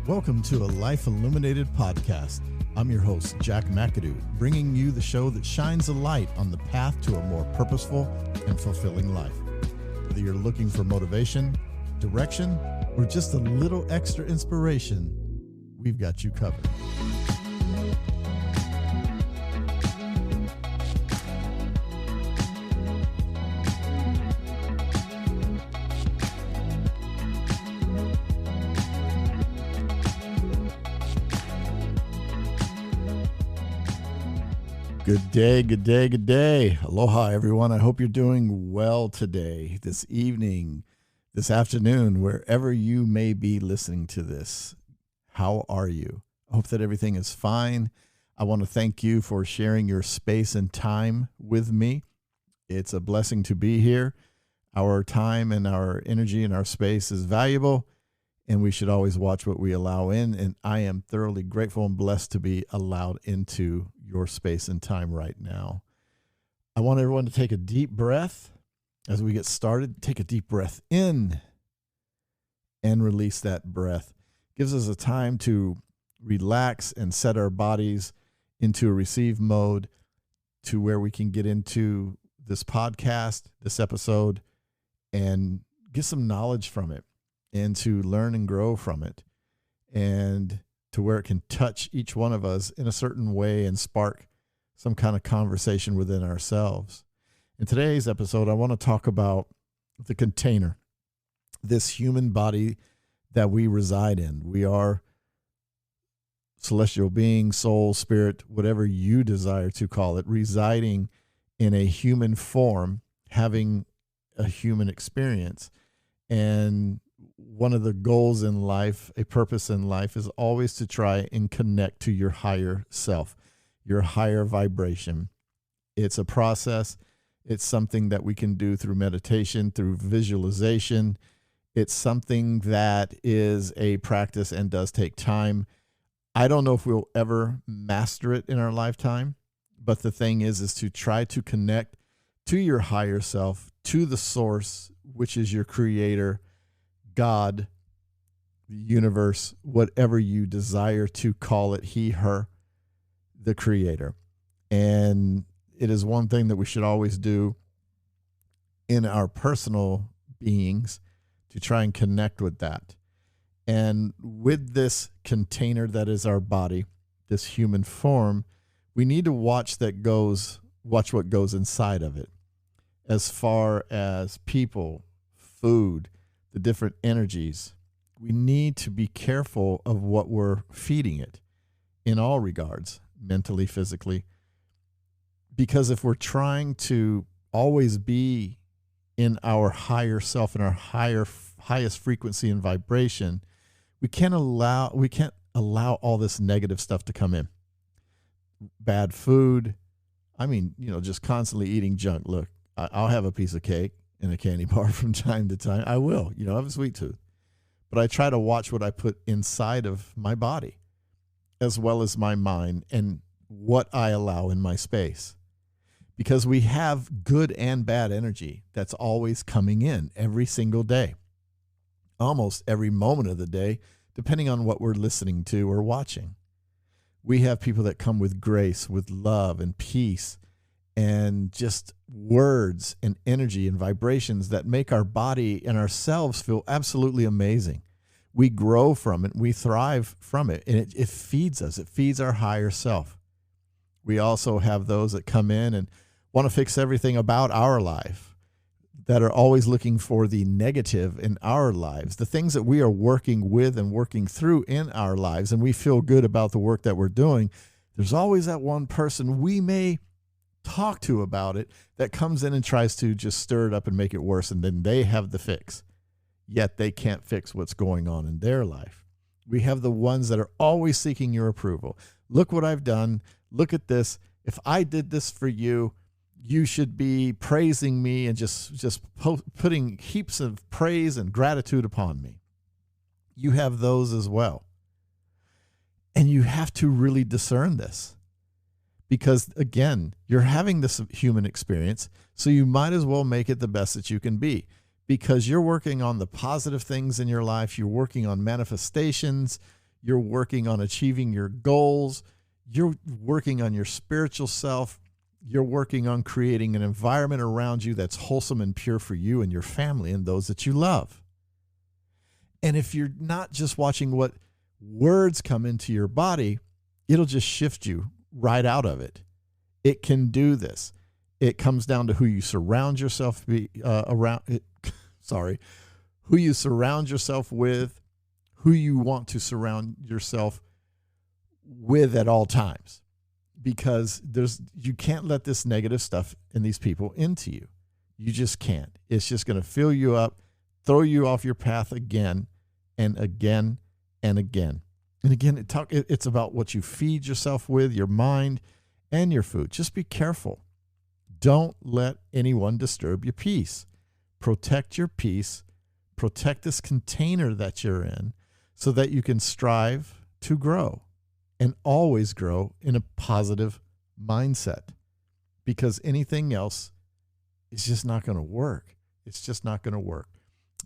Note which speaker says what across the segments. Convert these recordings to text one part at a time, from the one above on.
Speaker 1: Welcome to a Life Illuminated podcast. I'm your host, Jack McAdoo, bringing you the show that shines a light on the path to a more purposeful and fulfilling life. Whether you're looking for motivation, direction, or just a little extra inspiration, we've got you covered. Good day, good day, good day. Aloha, everyone. I hope you're doing well today, this evening, this afternoon, wherever you may be listening to this. How are you? I hope that everything is fine. I want to thank you for sharing your space and time with me. It's a blessing to be here. Our time and our energy and our space is valuable, and we should always watch what we allow in. And I am thoroughly grateful and blessed to be allowed into your space and time right now. I want everyone to take a deep breath as we get started. Take a deep breath in and release that breath. Gives us a time to relax and set our bodies into a receive mode to where we can get into this podcast, this episode, and get some knowledge from it and to learn and grow from it, and to where it can touch each one of us in a certain way and spark some kind of conversation within ourselves. In today's episode, I want to talk about the container, this human body that we reside in. We are celestial beings, soul, spirit, whatever you desire to call it, residing in a human form, having a human experience. And one of the goals in life, a purpose in life, is always to try and connect to your higher self, your higher vibration. It's a process. It's something that we can do through meditation, through visualization. It's something that is a practice and does take time. I don't know if we'll ever master it in our lifetime, but the thing is to try to connect to your higher self, to the source, which is your creator, God, the universe, whatever you desire to call it, he, her, the creator. And it is one thing that we should always do in our personal beings to try and connect with that. And with this container that is our body, this human form, we need to watch what goes inside of it. As far as people, food, the different energies, we need to be careful of what we're feeding it in all regards, mentally, physically. Because if we're trying to always be in our higher self, in our highest frequency and vibration, we can't allow all this negative stuff to come in. Bad food. Just constantly eating junk. Look, I'll have a piece of cake and a candy bar from time to time. I will, I have a sweet tooth, but I try to watch what I put inside of my body as well as my mind and what I allow in my space, because we have good and bad energy that's always coming in every single day, almost every moment of the day, depending on what we're listening to or watching. We have people that come with grace, with love and peace, and just words and energy and vibrations that make our body and ourselves feel absolutely amazing. We grow from it. We thrive from it. And it feeds us. It feeds our higher self. We also have those that come in and want to fix everything about our life, that are always looking for the negative in our lives, the things that we are working with and working through in our lives, and we feel good about the work that we're doing. There's always that one person we may talk to about it that comes in and tries to just stir it up and make it worse, and then they have the fix, yet they can't fix what's going on in their life. We have the ones that are always seeking your approval. Look what I've done. Look at this. If I did this for you, you should be praising me and just putting heaps of praise and gratitude upon me. You have those as well. And you have to really discern this. Because, again, you're having this human experience, so you might as well make it the best that you can be. because you're working on the positive things in your life. You're working on manifestations. You're working on achieving your goals. You're working on your spiritual self. You're working on creating an environment around you that's wholesome and pure for you and your family and those that you love. And if you're not just watching what words come into your body, it'll just shift you right out of it. It can do this. It comes down to who you surround yourself who you surround yourself with, who you want to surround yourself with at all times. Because you can't let this negative stuff and these people into you. You just can't. It's just going to fill you up, throw you off your path again and again and again. And again, it's about what you feed yourself with, your mind and your food. Just be careful. Don't let anyone disturb your peace. Protect your peace. Protect this container that you're in so that you can strive to grow and always grow in a positive mindset, because anything else is just not going to work. It's just not going to work.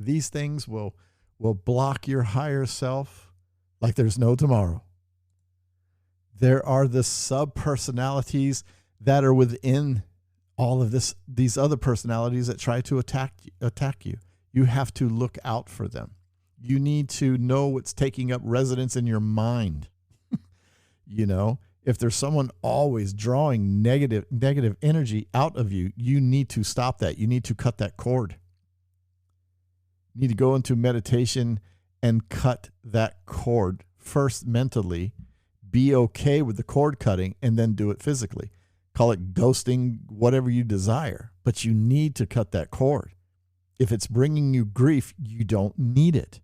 Speaker 1: These things will block your higher self like there's no tomorrow. There are the sub-personalities that are within all of these other personalities that try to attack you. You have to look out for them. You need to know what's taking up residence in your mind. If there's someone always drawing negative energy out of you, you need to stop that. You need to cut that cord. You need to go into meditation and cut that cord first mentally. Be okay with the cord cutting and then do it physically. Call it ghosting, whatever you desire, but you need to cut that cord. If it's bringing you grief, you don't need it.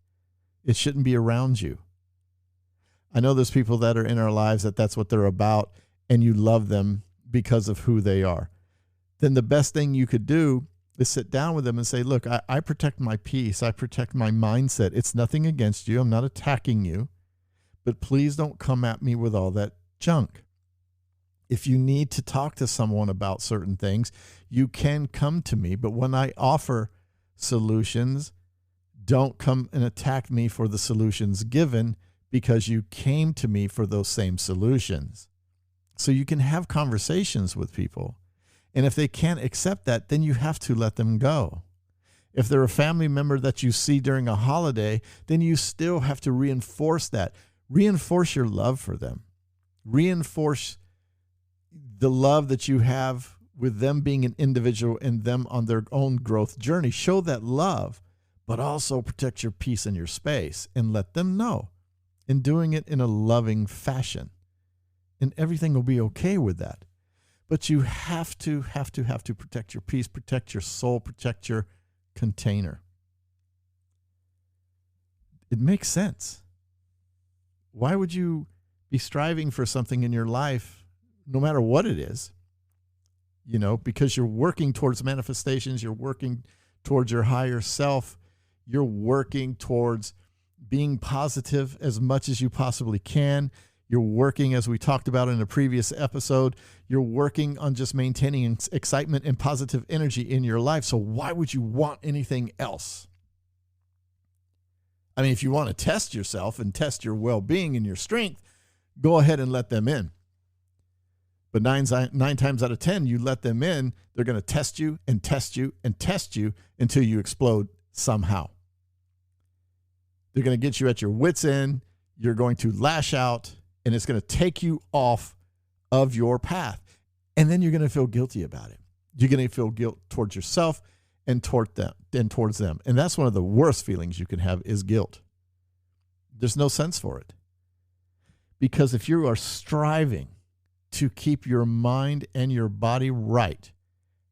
Speaker 1: It shouldn't be around you. I know there's people that are in our lives that's what they're about, and you love them because of who they are. Then the best thing you could do is sit down with them and say, look, I protect my peace. I protect my mindset. It's nothing against you. I'm not attacking you, but please don't come at me with all that junk. If you need to talk to someone about certain things, you can come to me. But when I offer solutions, don't come and attack me for the solutions given, because you came to me for those same solutions. So you can have conversations with people. And if they can't accept that, then you have to let them go. If they're a family member that you see during a holiday, then you still have to reinforce that. Reinforce your love for them. Reinforce the love that you have with them being an individual and them on their own growth journey. Show that love, but also protect your peace and your space and let them know. And doing it in a loving fashion. And everything will be okay with that. But you have to protect your peace, protect your soul, protect your container. It makes sense. Why would you be striving for something in your life, no matter what it is? Because you're working towards manifestations, you're working towards your higher self, you're working towards being positive as much as you possibly can. You're working, as we talked about in a previous episode, you're working on just maintaining excitement and positive energy in your life. So why would you want anything else? I mean, if you want to test yourself and test your well-being and your strength, go ahead and let them in. But nine times out of 10, you let them in, they're going to test you and test you and test you until you explode somehow. They're going to get you at your wits' end. You're going to lash out, and it's going to take you off of your path. And then you're going to feel guilty about it. You're going to feel guilt towards yourself and towards them. And that's one of the worst feelings you can have is guilt. There's no sense for it. Because if you are striving to keep your mind and your body right,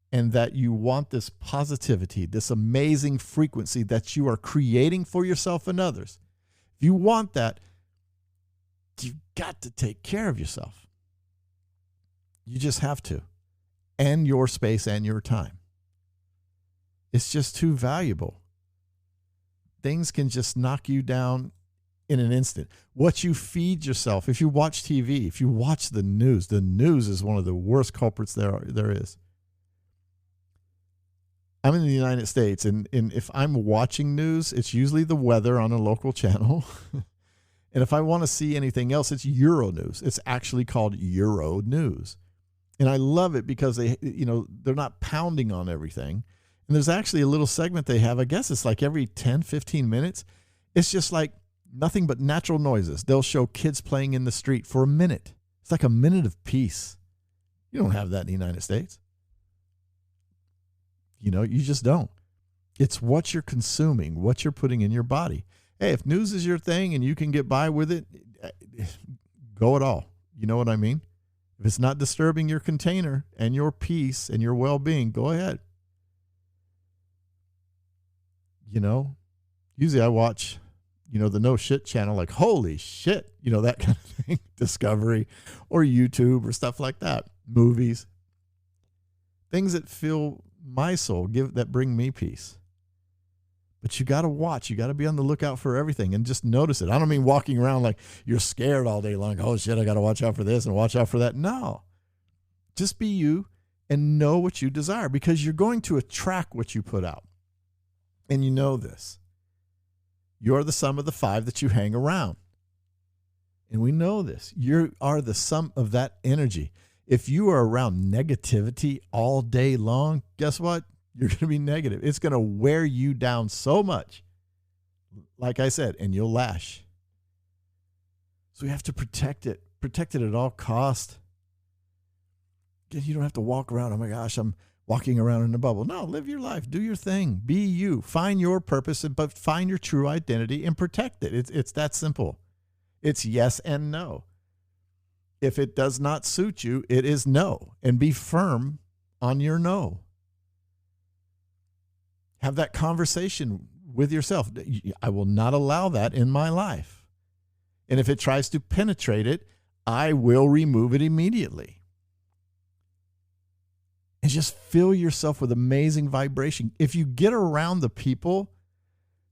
Speaker 1: and that you want this positivity, this amazing frequency that you are creating for yourself and others, if you want that, you've got to take care of yourself. You just have to. And your space and your time. It's just too valuable. Things can just knock you down in an instant. What you feed yourself, if you watch TV, if you watch the news is one of the worst culprits there is. I'm in the United States, and if I'm watching news, it's usually the weather on a local channel. And if I want to see anything else, it's Euronews. It's actually called Euronews. And I love it because they're not pounding on everything. And there's actually a little segment they have. I guess it's like every 10, 15 minutes. It's just like nothing but natural noises. They'll show kids playing in the street for a minute. It's like a minute of peace. You don't have that in the United States. You just don't. It's what you're consuming, what you're putting in your body. Hey, if news is your thing and you can get by with it, go it all. You know what I mean? If it's not disturbing your container and your peace and your well-being, go ahead. Usually I watch, the No Shit channel, like, holy shit, that kind of thing, Discovery or YouTube or stuff like that, movies, things that fill my soul, that bring me peace. But you got to watch. You got to be on the lookout for everything and just notice it. I don't mean walking around like you're scared all day long. Oh, shit, I got to watch out for this and watch out for that. No. Just be you and know what you desire, because you're going to attract what you put out. And you know this. You're the sum of the 5 that you hang around. And we know this. You are the sum of that energy. If you are around negativity all day long, guess what? You're going to be negative. It's going to wear you down so much, like I said, and you'll lash. So we have to protect it at all costs. You don't have to walk around, oh my gosh, I'm walking around in a bubble. No, live your life. Do your thing. Be you. Find your purpose, but find your true identity and protect it. It's that simple. It's yes and no. If it does not suit you, it is no. And be firm on your no. Have that conversation with yourself. I will not allow that in my life. And if it tries to penetrate it, I will remove it immediately. And just fill yourself with amazing vibration. If you get around the people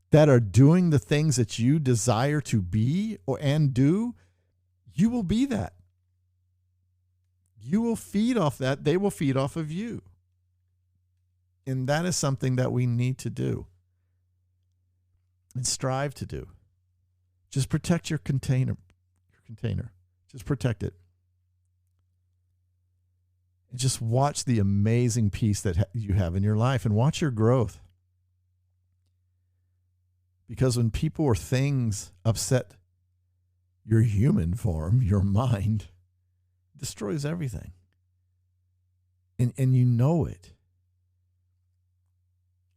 Speaker 1: that are doing the things that you desire to be and do, you will be that. You will feed off that. They will feed off of you. And that is something that we need to do and strive to do. Just protect your container. Just protect it. And just watch the amazing peace that you have in your life and watch your growth. Because when people or things upset your human form, your mind, it destroys everything. And you know it.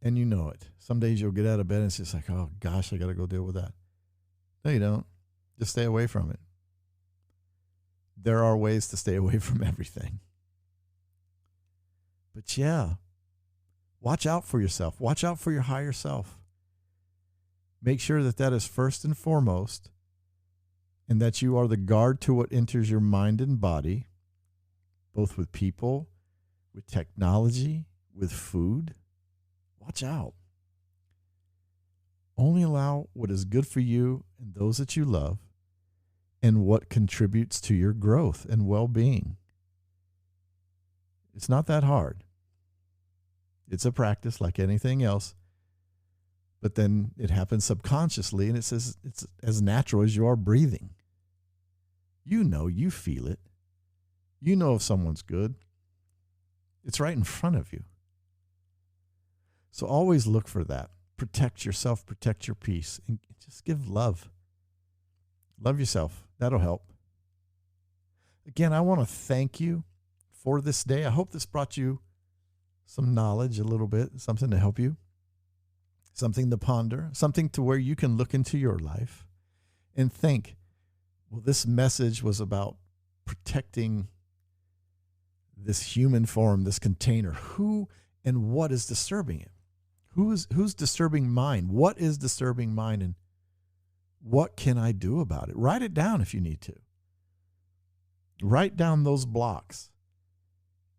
Speaker 1: And you know it. Some days you'll get out of bed and it's just like, oh gosh, I got to go deal with that. No, you don't. Just stay away from it. There are ways to stay away from everything. But yeah, watch out for yourself. Watch out for your higher self. Make sure that that is first and foremost, and that you are the guard to what enters your mind and body, both with people, with technology, with food. Watch out. Only allow what is good for you and those that you love and what contributes to your growth and well-being. It's not that hard. It's a practice like anything else, but then it happens subconsciously, and it's as natural as you are breathing. You feel it. You know if someone's good. It's right in front of you. So always look for that. Protect yourself, protect your peace, and just give love. Love yourself. That'll help. Again, I want to thank you for this day. I hope this brought you some knowledge a little bit, something to help you, something to ponder, something to where you can look into your life and think, well, this message was about protecting this human form, this container. Who and what is disturbing it? Who's disturbing mine? What is disturbing mine, and what can I do about it? Write it down if you need to. Write down those blocks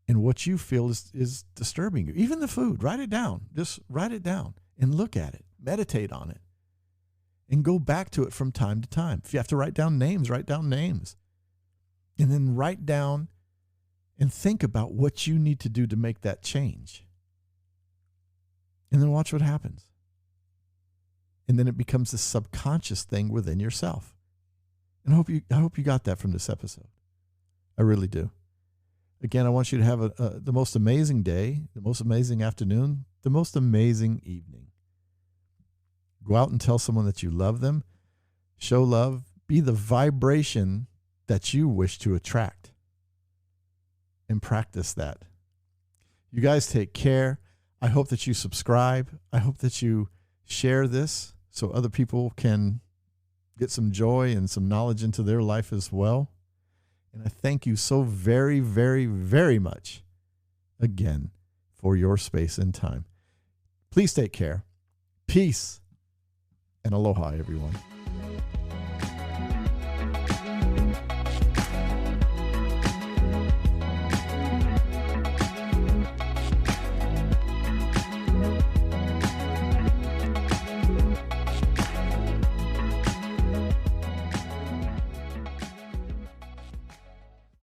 Speaker 1: and what you feel is disturbing you. Even the food, write it down. Just write it down and look at it. Meditate on it. And go back to it from time to time. If you have to write down names, write down names. And then write down and think about what you need to do to make that change. And then watch what happens. And then it becomes this subconscious thing within yourself. And I hope you got that from this episode. I really do. Again, I want you to have the most amazing day, the most amazing afternoon, the most amazing evening. Go out and tell someone that you love them. Show love. Be the vibration that you wish to attract. And practice that. You guys take care. I hope that you subscribe. I hope that you share this so other people can get some joy and some knowledge into their life as well. And I thank you so very, very, very much again for your space and time. Please take care. Peace and aloha, everyone.